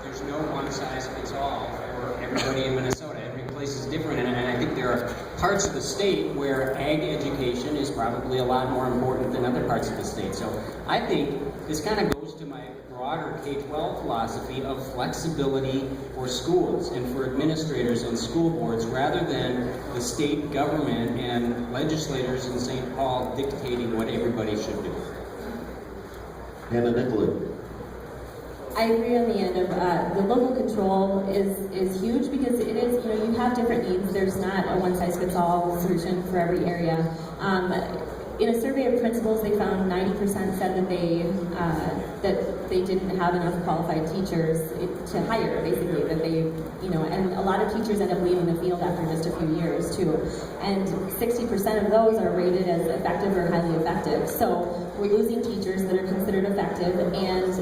there's no one size fits all for everybody in Minnesota. Every place is different, and I think there are parts of the state where ag education is probably a lot more important than other parts of the state. So I think this kind of goes to my broader K-12 philosophy of flexibility for schools and for administrators and school boards, rather than the state government and legislators in St. Paul dictating what everybody should do. Hannah Nicolay. I agree on the end of the local control is huge, because it is, you have different needs. There's not a one-size-fits-all solution for every area. In a survey of principals, they found 90% said that they didn't have enough qualified teachers to hire, basically, that they, and a lot of teachers end up leaving the field after just a few years too. And 60% of those are rated as effective or highly effective. So we're losing teachers that are considered effective, and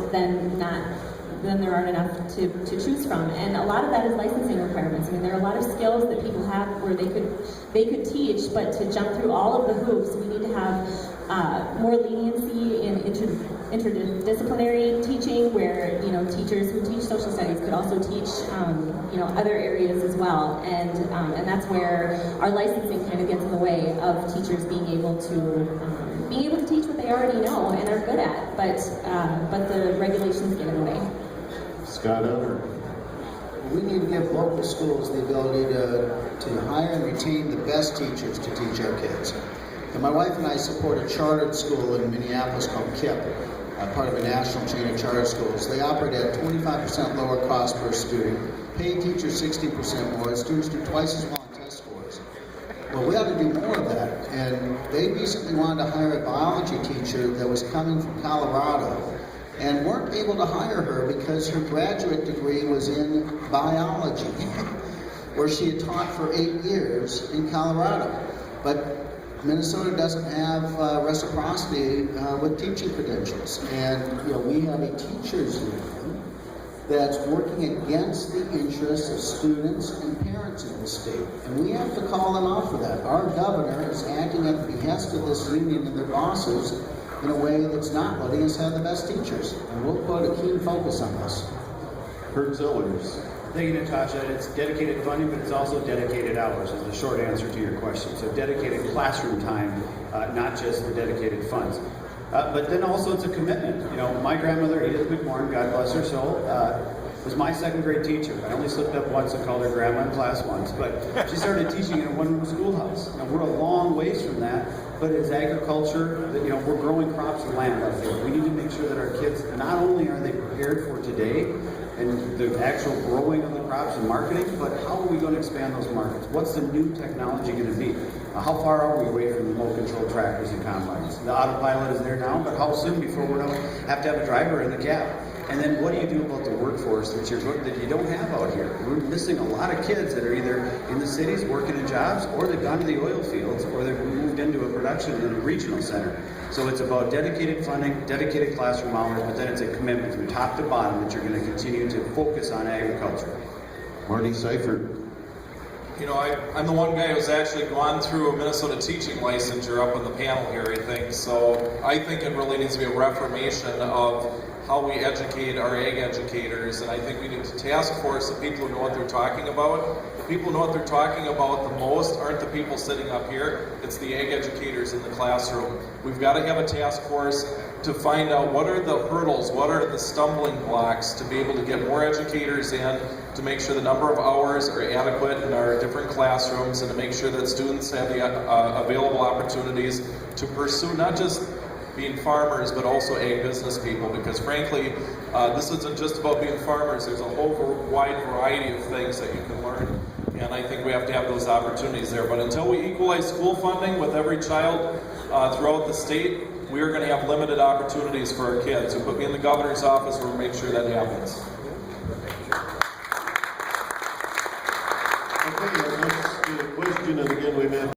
then there aren't enough to choose from. And a lot of that is licensing requirements. I mean, there are a lot of skills that people have where they could teach, but to jump through all of the hoops, we need to have more leniency in interdisciplinary teaching, where teachers who teach social studies could also teach other areas as well. And that's where our licensing kind of gets in the way of teachers being able to teach what they already know and are good at, but the regulations get in the way. Scott Utter. We need to give local schools the ability to hire and retain the best teachers to teach our kids. And my wife and I support a chartered school in Minneapolis called KIPP, part of a national chain of charter schools. They operate at 25% lower cost per student, pay teachers 60% more, students do twice as well on test scores. Well, we ought to do more of that. And they recently wanted to hire a biology teacher that was coming from Colorado, and weren't able to hire her because her graduate degree was in biology, where she had taught for 8 years in Colorado. But Minnesota doesn't have reciprocity with teaching credentials. And we have a teachers union that's working against the interests of students and parents in the state. And we have to call them out for that. Our governor is acting at the behest of this union and their bosses in a way that's not letting us have the best teachers. And we'll put a keen focus on this. Kurt Zellers. Thank you, Natasha. It's dedicated funding, but it's also dedicated hours, is the short answer to your question. So dedicated classroom time, not just the dedicated funds. But then also it's a commitment. My grandmother, Edith McMorrin, God bless her soul, was my second grade teacher. I only slipped up once and called her grandma in class once, but she started teaching in a one-room schoolhouse. Now, we're a long ways from that, but as agriculture, we're growing crops and land out there. We need to make sure that our kids, not only are they prepared for today and the actual growing of the crops and marketing, but how are we going to expand those markets? What's the new technology going to be? How far are we away from remote control tractors and combines? The autopilot is there now, but how soon before we're going to have a driver in the cab? And then what do you do about the workforce that you don't have out here? We're missing a lot of kids that are either in the cities working in jobs, or they've gone to the oil fields, or they've moved into a production in a regional center. So it's about dedicated funding, dedicated classroom hours, but then it's a commitment from top to bottom that you're going to continue to focus on agriculture. Marty Seifert. I'm the one guy who's actually gone through a Minnesota teaching licensure up on the panel here, I think. So I think it really needs to be a reformation of how we educate our ag educators, and I think we need to task force the people who know what they're talking about. The people who know what they're talking about the most aren't the people sitting up here, it's the ag educators in the classroom. We've got to have a task force to find out what are the hurdles, what are the stumbling blocks to be able to get more educators in, to make sure the number of hours are adequate in our different classrooms, and to make sure that students have the available opportunities to pursue not just being farmers, but also ag business people, because frankly, this isn't just about being farmers. There's a whole wide variety of things that you can learn, and I think we have to have those opportunities there. But until we equalize school funding with every child throughout the state, we are going to have limited opportunities for our kids. So put me in the governor's office, we'll make sure that happens. Okay, our next question, and again, we've had